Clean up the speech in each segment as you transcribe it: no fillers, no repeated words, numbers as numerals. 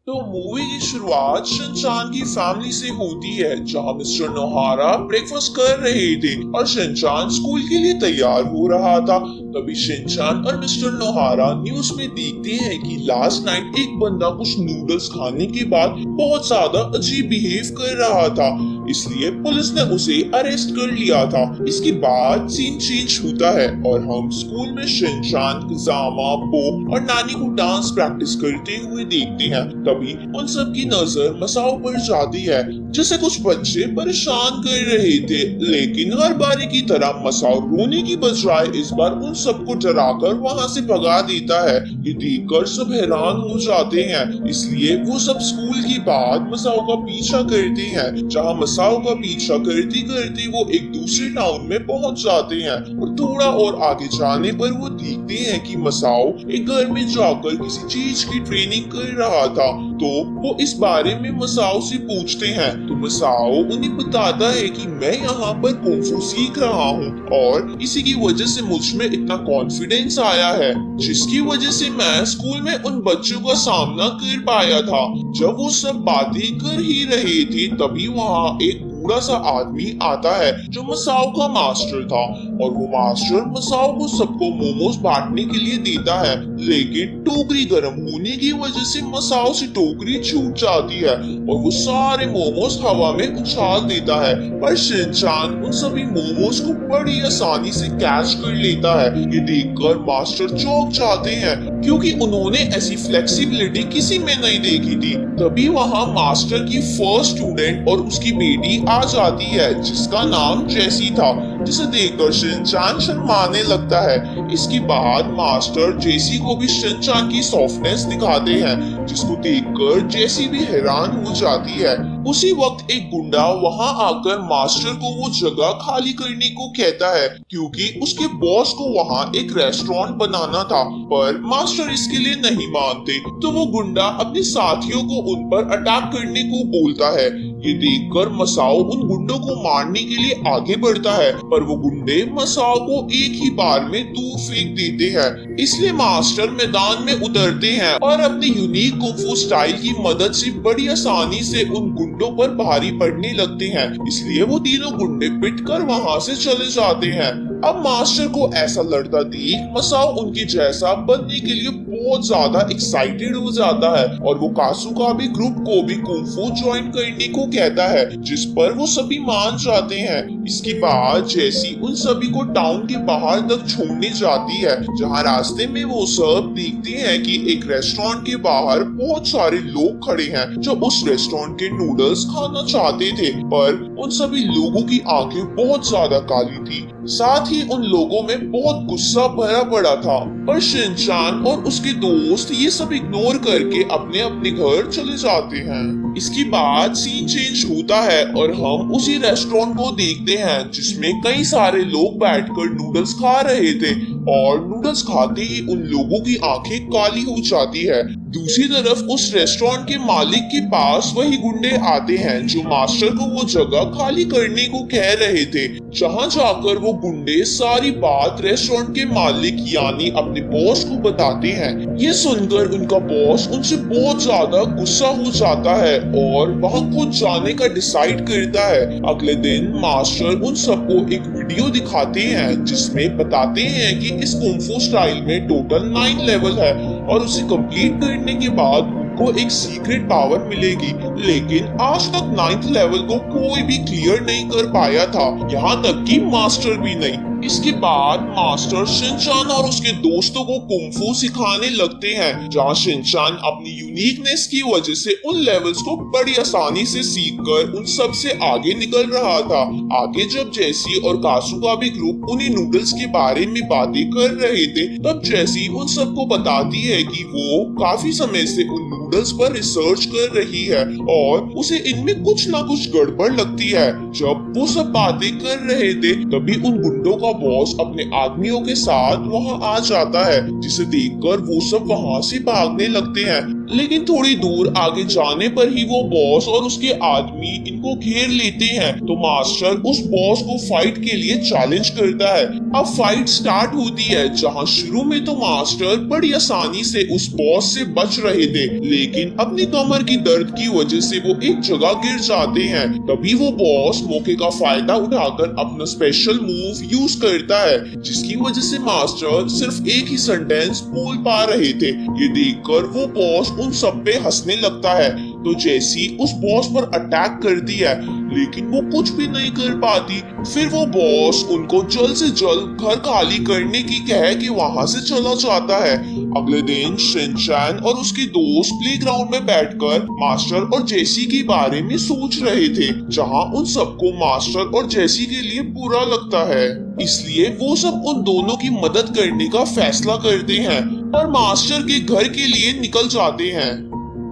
तो मूवी की शुरुआत शिनचान की फैमिली से होती है, जहां मिस्टर नोहारा ब्रेकफास्ट कर रहे थे और शिनचान स्कूल के लिए तैयार हो रहा था। तभी शिनचान और मिस्टर नोहारा न्यूज में देखते हैं कि लास्ट नाइट एक बंदा कुछ नूडल्स खाने के बाद बहुत ज्यादा अजीब बिहेव कर रहा था, इसलिए पुलिस ने उसे अरेस्ट कर लिया था। इसके बाद सीन चेंज होता है और हम स्कूल में शिनचान, जामा, बो और नानी को डांस प्रैक्टिस करते हुए देखते हैं। तभी उन सब की नजर मसाओ पर जाती है, जिसे कुछ बच्चे परेशान कर रहे थे, लेकिन हर बारी की तरह मसाओ रोने की बजाय इस बार उन सबको डराकर वहां से भगा देता है। ये देखकर सब हैरान हो जाते हैं, इसलिए वो सब स्कूल के बाद मसाओ का पीछा करते हैं। जहाँ मसाओ का पीछा करते करते वो एक दूसरे टाउन में पहुंच जाते हैं और थोड़ा और आगे जाने पर वो देखते हैं कि मसाओ एक घर में जाकर किसी चीज की ट्रेनिंग कर रहा था। तो वो इस बारे में मसाओ से पूछते हैं, तो मसाओ उन्हें बताता है कि मैं यहाँ पर कुंफू सीख रहा हूँ और इसी की वजह से मुझ में इतना कॉन्फिडेंस आया है, जिसकी वजह से मैं स्कूल में उन बच्चों का सामना कर पाया था। जब वो सब बातें कर ही रहे थे, तभी वहाँ एक बूढ़ा सा आदमी आता है जो मसाओ का मास्टर था, और वो मास्टर मसाओ को सबको मोमोज बांटने के लिए देता है, लेकिन टोकरी गर्म होने की वजह से मसाओ से टोकरी छूट जाती है और वो सारे मोमोज हवा में उछाल देता है। पर शिनचान उन सभी मोमोज को बड़ी आसानी से कैच कर लेता है। ये देखकर मास्टर चौंक जाते हैं, क्योंकि उन्होंने ऐसी फ्लेक्सिबिलिटी किसी में नहीं देखी थी। तभी वहाँ मास्टर की फर्स्ट स्टूडेंट और उसकी बेटी आ जाती है, जिसका नाम जेसी था, जिसे देखकर शिनचान शर्माने लगता है। इसके बाद मास्टर जेसी को भी शिनचान की सॉफ्टनेस दिखाते हैं, जिसको देखकर जेसी भी हैरान हो जाती है। उसी वक्त एक गुंडा वहां आकर मास्टर को वो जगह खाली करने को कहता है, क्योंकि उसके बॉस को वहां एक रेस्टोरेंट बनाना था, पर मास्टर इसके लिए नहीं मानते। तो वो गुंडा अपने साथियों को उन पर अटैक करने को बोलता है। ये देखकर मसाओ उन गुंडों को मारने के लिए आगे बढ़ता है, पर वो गुंडे मसाओ को एक ही बार में दूर फेंक देते हैं। इसलिए मास्टर मैदान में उतरते हैं और अपनी यूनिक कुंफू स्टाइल की मदद से बड़ी आसानी से उन गुंडों पर भारी पड़ने लगते हैं। इसलिए वो तीनों गुंडे पिटकर वहां से चले जाते हैं। अब मास्टर को ऐसा लड़ता देख मसाओ उनके जैसा बनने के लिए बहुत ज्यादा एक्साइटेड हो जाता है, और वो कासुका भी ग्रुप को भी कुंफू ज्वाइन करने को कहता है, जिस पर वो सभी मान जाते हैं। इसके बाद जेसी उन सभी को टाउन के बाहर तक छोड़ने जाती है, जहाँ रास्ते में वो सब देखते हैं कि एक रेस्टोरेंट के बाहर बहुत सारे लोग खड़े हैं जो उस रेस्टोरेंट के नूडल्स खाना चाहते थे, पर उन सभी लोगों की आंखें बहुत ज्यादा काली थी। साथ ही उन लोगों में बहुत गुस्सा भरा पड़ा था, पर शिनचान और उसके दोस्त ये सब इग्नोर करके अपने अपने घर चले जाते हैं। इसके बाद सीन चेंज होता है और हम उसी रेस्टोरेंट को देखते हैं, जिसमें कई सारे लोग बैठकर नूडल्स खा रहे थे, और नूडल्स खाते ही उन लोगों की आंखें काली हो जाती है। दूसरी तरफ उस रेस्टोरेंट के मालिक के पास वही गुंडे आते हैं जो मास्टर को वो जगह खाली करने को कह रहे थे। जहाँ जाकर वो गुंडे सारी बात रेस्टोरेंट के मालिक यानी अपने बॉस को बताते हैं। ये सुनकर उनका बॉस उनसे बहुत ज्यादा गुस्सा हो जाता है और वहाँ खुद जाने का डिसाइड करता है। अगले दिन मास्टर उन सबको एक वीडियो दिखाते हैं, जिसमें बताते हैं कि इस कुंफू स्टाइल में टोटल 9 लेवल है, और उसे कंप्लीट करने के बाद को एक सीक्रेट पावर मिलेगी, लेकिन आज तक 9th लेवल को कोई भी क्लियर नहीं कर पाया था, यहाँ तक कि मास्टर भी नहीं। इसके बाद मास्टर शिनचान और उसके दोस्तों को कुंफू सिखाने लगते हैं, जहाँ शिनचान अपनी यूनिकनेस की वजह से उन लेवल्स को बड़ी आसानी से सीखकर उन सब से आगे निकल रहा था। आगे जब जेसी और कासुका भी ग्रुप उन्हीं नूडल्स के बारे में बातें कर रहे थे, तब जेसी उन सबको बताती है कि वो काफी समय से उन नूडल्स पर रिसर्च कर रही है और उसे इनमें कुछ ना कुछ गड़बड़ लगती है। जब वो सब बातें कर रहे थे, तभी उन गुंडों का बॉस अपने आदमियों के साथ वहां आ जाता है, जिसे देखकर वो सब वहां से भागने लगते हैं। लेकिन थोड़ी दूर आगे जाने पर ही वो बॉस और उसके आदमी इनको घेर लेते हैं। तो मास्टर उस बॉस को फाइट के लिए चैलेंज करता है। अब फाइट स्टार्ट होती है, जहां शुरू में तो मास्टर बड़ी आसानी से उस बॉस से बच रहे थे, लेकिन अपनी कमर की दर्द की वजह से वो एक जगह गिर जाते हैं। तभी वो बॉस मौके का फायदा उठाकर अपना स्पेशल मूव यूज करता है, जिसकी वजह से मास्टर सिर्फ एक ही सेंटेंस बोल पा रहे थे। ये देखकर वो बॉस उन सब पे हंसने लगता है। तो जैसी उस बॉस पर अटैक करती है, लेकिन वो कुछ भी नहीं कर पाती। फिर वो बॉस उनको जल्द से जल्द घर खाली करने की कह के वहां से चला जाता है। अगले दिन शिनचैन और उसके दोस्त प्लेग्राउंड में बैठकर मास्टर और जेसी के बारे में सोच रहे थे, जहां उन सबको मास्टर और जेसी के लिए बुरा लगता है। इसलिए वो सब उन दोनों की मदद करने का फैसला करते हैं और मास्टर के घर के लिए निकल जाते हैं।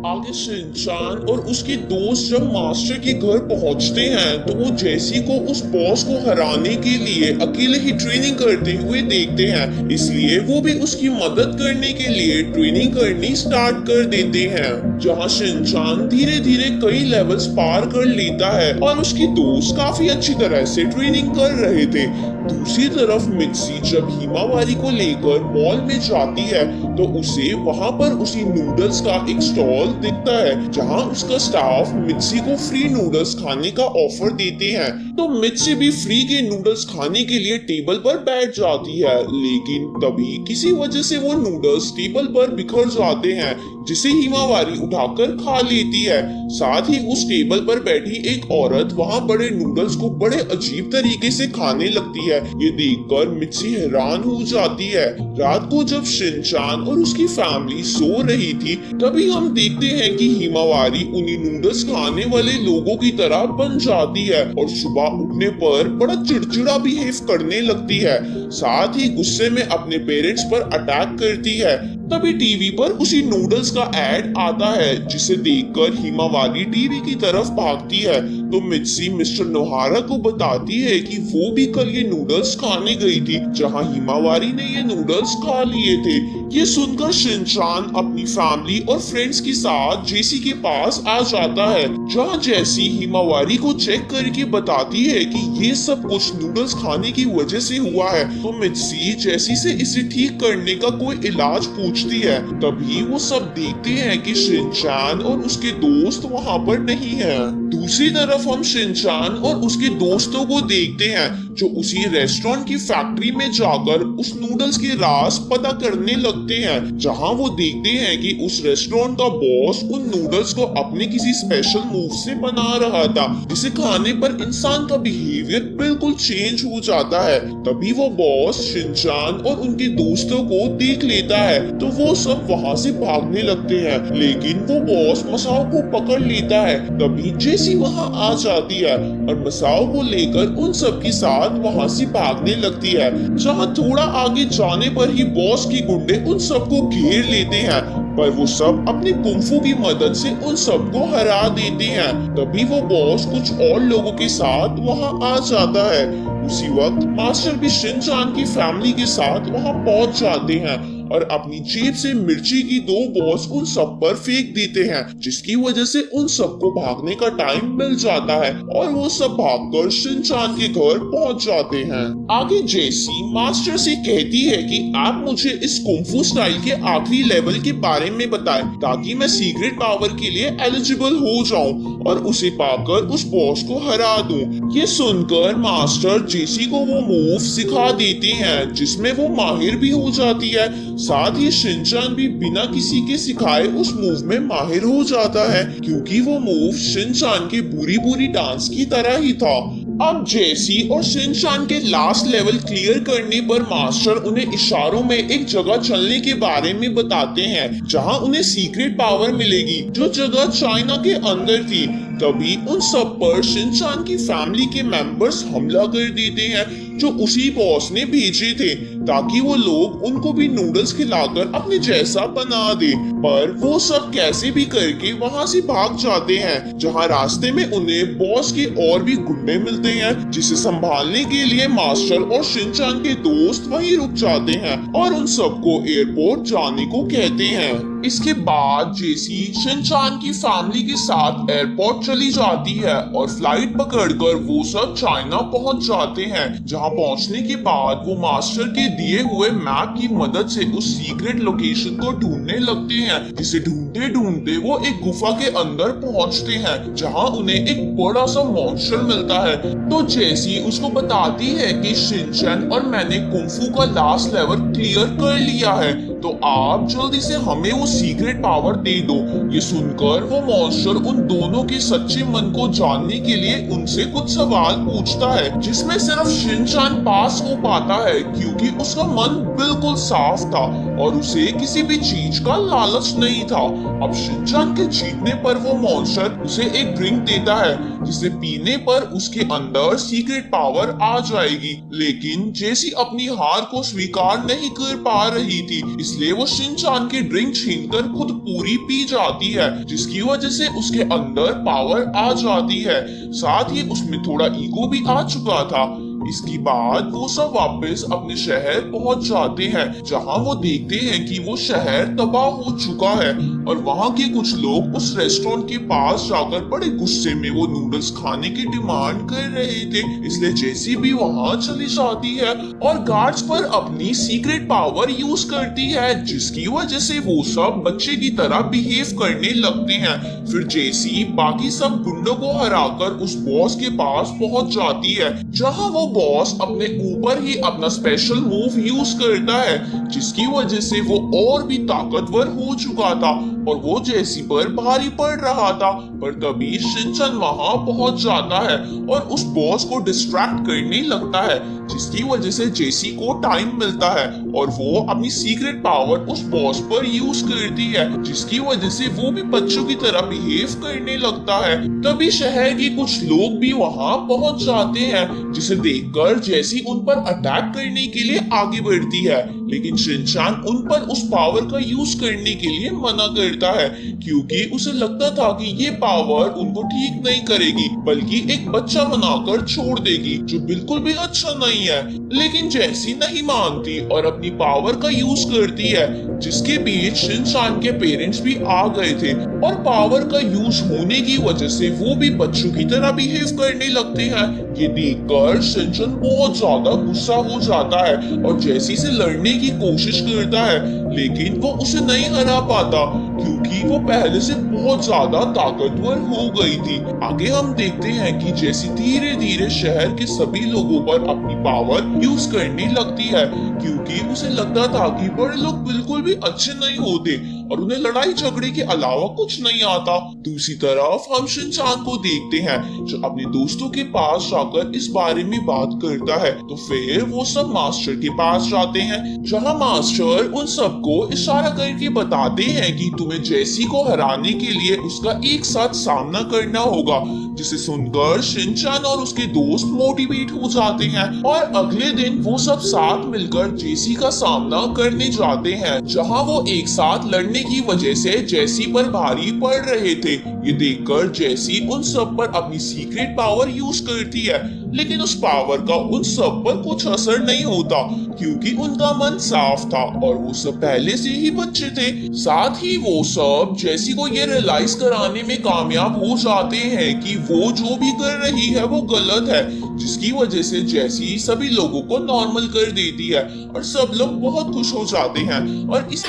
आगे शिनचान और उसके दोस्त जब मास्टर के घर पहुंचते हैं, तो वो जेसी को उस बॉस को हराने के लिए अकेले ही ट्रेनिंग करते हुए देखते हैं। इसलिए वो भी उसकी मदद करने के लिए ट्रेनिंग करनी स्टार्ट कर देते हैं, जहां शिनचान धीरे धीरे कई लेवल्स पार कर लेता है और उसके दोस्त काफी अच्छी तरह से ट्रेनिंग कर रहे थे। दूसरी तरफ मित्सी जब हिमावारी को लेकर मॉल में जाती है, तो उसे वहां पर उसी नूडल्स का एक स्टॉल दिखता है, जहां उसका स्टाफ मित्सी को फ्री नूडल्स खाने का ऑफर देते हैं। तो मित्सी भी फ्री के नूडल्स खाने के लिए टेबल पर बैठ जाती है, लेकिन तभी किसी वजह से वो नूडल्स टेबल पर बिखर जाते हैं, जिसे हिमावारी उठाकर खा लेती है। साथ ही उस टेबल पर बैठी एक औरत वहां बड़े नूडल्स को बड़े अजीब तरीके से खाने लगती है। ये देखकर मित्सी हैरान हो जाती है। रात को जब शिनचान और उसकी फैमिली सो रही थी, तभी हम देखते हैं कि हिमावारी उन्हीं नूडल्स खाने वाले लोगों की तरह बन जाती है और सुबह उठने पर बड़ा चिड़चिड़ा बिहेव करने लगती है। साथ ही गुस्से में अपने पेरेंट्स पर अटैक करती है। तभी टीवी पर उसी नूडल्स का एड आता है, जिसे देखकर हिमावारी टीवी की तरफ भागती है। तो मित्सी मिस्टर नोहारा को बताती है कि वो भी कल ये नूडल्स खाने गई थी, जहां हिमावारी ने ये नूडल्स खा लिए थे। ये सुनकर शिनचान अपनी फैमिली और फ्रेंड्स के साथ जेसी के पास आ जाता है, जहां जेसी हिमावारी को चेक करके बताती है कि ये सब कुछ नूडल्स खाने की वजह से हुआ है। तो मित्सी जेसी से इसे ठीक करने का कोई इलाज पूछती है। तभी वो सब देखते हैं कि शिनचान और उसके दोस्त वहां पर नहीं है। दूसरी तरफ हम शिनचान और उसके दोस्तों को देखते हैं, जो उसी रेस्टोरेंट की फैक्ट्री में जाकर उस नूडल्स के राज पता करने लगते हैं, जहां वो देखते हैं कि उस रेस्टोरेंट का बॉस उन नूडल्स को अपने किसी स्पेशल मूव से बना रहा था, जिसे खाने पर इंसान का बिहेवियर बिल्कुल चेंज हो जाता है। तभी वो बॉस शिनचान और उनके दोस्तों को देख लेता है, तो वो सब वहां से भागने लगते हैं, लेकिन वो बॉस मसाओ को पकड़ लेता है। तभी जेसी वहां आ जाती है और मसाओ को लेकर उन सब के साथ वहां से भागने लगती है, जहां थोड़ा आगे जाने पर ही बॉस के गुंडे उन सबको घेर लेते हैं, पर वो सब अपने कुंफू की मदद से उन सबको हरा देते हैं। तभी वो बॉस कुछ और लोगों के साथ वहां आ जाता है। उसी वक्त मास्टर भी शिनचान की फैमिली के साथ वहां पहुंच जाते हैं और अपनी जेब से मिर्ची की 2 बॉल्स उन सब पर फेंक देते हैं, जिसकी वजह से उन सबको भागने का टाइम मिल जाता है और वो सब भागकर शिनचान के घर पहुंच जाते हैं। आगे जेसी मास्टर से कहती है कि आप मुझे इस कुंफू स्टाइल के आखिरी लेवल के बारे में बताएं, ताकि मैं सीक्रेट पावर के लिए एलिजिबल हो जाऊं और उसे पाकर उस बॉस को हरा दूं। ये सुनकर मास्टर जेसी को वो मूव सिखा देते हैं, जिसमें वो माहिर भी हो जाती है। साथ ही शिनचान भी बिना किसी के सिखाए उस मूव में माहिर हो जाता है, क्योंकि वो मूव शिनचान के बुरी बुरी डांस की तरह ही था। अब जेसी और शिनचान के लास्ट लेवल क्लियर करने पर मास्टर उन्हें इशारों में एक जगह चलने के बारे में बताते हैं, जहां उन्हें सीक्रेट पावर मिलेगी, जो जगह चाइना के अंदर थी। तभी उन सब पर शिनचान की फैमिली के मेंबर्स हमला कर देते हैं जो उसी बॉस ने भेजे थे ताकि वो लोग उनको भी नूडल्स खिलाकर अपने जैसा बना दे। पर वो सब कैसे भी करके वहां से भाग जाते हैं, जहां रास्ते में उन्हें बॉस के और भी गुंडे मिलते हैं, जिसे संभालने के लिए मास्टर और शिनचान के दोस्त वहीं रुक जाते हैं और उन सबको एयरपोर्ट जाने को कहते हैं। इसके बाद जेसी शिनचान की फैमिली के साथ एयरपोर्ट चली जाती है और फ्लाइट पकड़कर वो सब चाइना पहुंच जाते हैं, जहां पहुंचने के बाद वो मास्टर के दिए हुए मैप की मदद से उस सीक्रेट लोकेशन को ढूंढने लगते हैं, जिसे ढूंढते ढूंढते वो एक गुफा के अंदर पहुंचते हैं, जहां उन्हें एक बड़ा सा मॉन्स्टर मिलता है। तो जेसी उसको बताती है कि शिनचैन और मैंने कुंफू का लास्ट लेवल क्लियर कर लिया है, तो आप जल्दी से हमें वो सीक्रेट पावर दे दो। ये सुनकर वो मॉन्स्टर उन दोनों के सच्चे मन को जानने के लिए उनसे कुछ सवाल पूछता है, जिसमें सिर्फ शिनचान पास हो पाता है क्योंकि उसका मन बिल्कुल साफ था और उसे किसी भी चीज का लालच नहीं था। अब शिनचान के जीतने पर वो मॉन्स्टर उसे एक ड्रिंक देता है, जिसे पीने पर उसके अंदर सीक्रेट पावर आ जाएगी। लेकिन जेसी अपनी हार को स्वीकार नहीं कर पा रही थी, इसलिए वो शिनचान की ड्रिंक छीनकर खुद पूरी पी जाती है, जिसकी वजह से उसके अंदर पावर आ जाती है। साथ ही उसमें थोड़ा ईगो भी आ चुका था। इसके बाद वो सब वापस अपने शहर पहुंच जाते हैं, जहां वो देखते हैं कि वो शहर तबाह हो चुका है और वहां के कुछ लोग उस रेस्टोरेंट के पास जाकर बड़े गुस्से में वो नूडल्स खाने की डिमांड कर रहे थे। इसलिए जेसी भी वहां चली जाती है और गार्ड्स पर अपनी सीक्रेट पावर यूज करती है, जिसकी वजह से वो सब बच्चे की तरह बिहेव करने लगते हैं। फिर जेसी बाकी सब गुंडों को हराकर उस बॉस के पास पहुंच जाती है, जहां वो बॉस अपने ऊपर ही अपना स्पेशल मूव यूज करता है, जिसकी वजह से वो और भी ताकतवर हो चुका था और वो जेसी पर भारी पड़ रहा था। पर तभी शिनचैन वहां पहुंच जाता है और उस बॉस को डिस्ट्रैक्ट करने लगता है, जिसकी वजह से जेसी को टाइम मिलता है और वो अपनी सीक्रेट पावर उस बॉस पर यूज करती है, जिसकी वजह से वो भी बच्चों की तरह बिहेव करने लगता है। तभी शहर के कुछ लोग भी वहां पहुंच जाते हैं, जिसे देखकर जेसी उन पर अटैक करने के लिए आगे बढ़ती है, लेकिन शिनचैन उन पर उस पावर का यूज करने के लिए मना करता है, क्योंकि उसे लगता था कि ये पावर उनको ठीक नहीं करेगी, बल्कि एक बच्चा बनाकर छोड़ देगी, जो बिल्कुल भी अच्छा नहीं है। लेकिन जेसी नहीं मानती और अपनी पावर का यूज करती है, जिसके बीच शिनचैन के पेरेंट्स भी आ गए थे और पावर का यूज होने की वजह से वो भी बच्चों की तरह बिहेव करने लगते हैं। ये देखकर शिनचैन बहुत ज्यादा गुस्सा हो जाता है और जेसी से लड़ने की कोशिश करता है, लेकिन वो उसे नहीं हरा पाता क्योंकि वो पहले से बहुत ज्यादा ताकतवर हो गई थी। आगे हम देखते हैं कि जेसी धीरे धीरे शहर के सभी लोगों पर अपनी पावर यूज करने लगती है, क्योंकि उसे लगता था कि बड़े लोग बिल्कुल भी अच्छे नहीं होते और उन्हें लड़ाई झगड़े के अलावा कुछ नहीं आता। दूसरी तरफ हम शिनचैन को देखते हैं, जो अपने दोस्तों के पास जाकर इस बारे में बात करता है। तो फिर वो सब मास्टर के पास जाते हैं, जहां मास्टर उन सबको इशारा करके बताते हैं कि तुम्हें जेसी को हराने के लिए उसका एक साथ सामना करना होगा, जिसे सुनकर शिनचैन और उसके दोस्त मोटिवेट हो जाते हैं और अगले दिन वो सब साथ मिलकर जेसी का सामना करने जाते हैं, जहां वो एक साथ लड़ने की वजह से जेसी पर भारी पड़ रहे थे। ये देखकर जेसी उन सब पर अपनी सीक्रेट पावर यूज करती है, लेकिन उस पावर का उन सब पर कुछ असर नहीं होता, क्योंकि उनका मन साफ था और वो सब पहले से ही बच्चे थे। साथ ही वो सब जेसी को ये रियलाइज कराने में कामयाब हो जाते हैं कि वो जो भी कर रही है वो गलत है, जिसकी वजह से जेसी सभी लोगों को नॉर्मल कर देती है और सब लोग बहुत खुश हो जाते हैं। और इस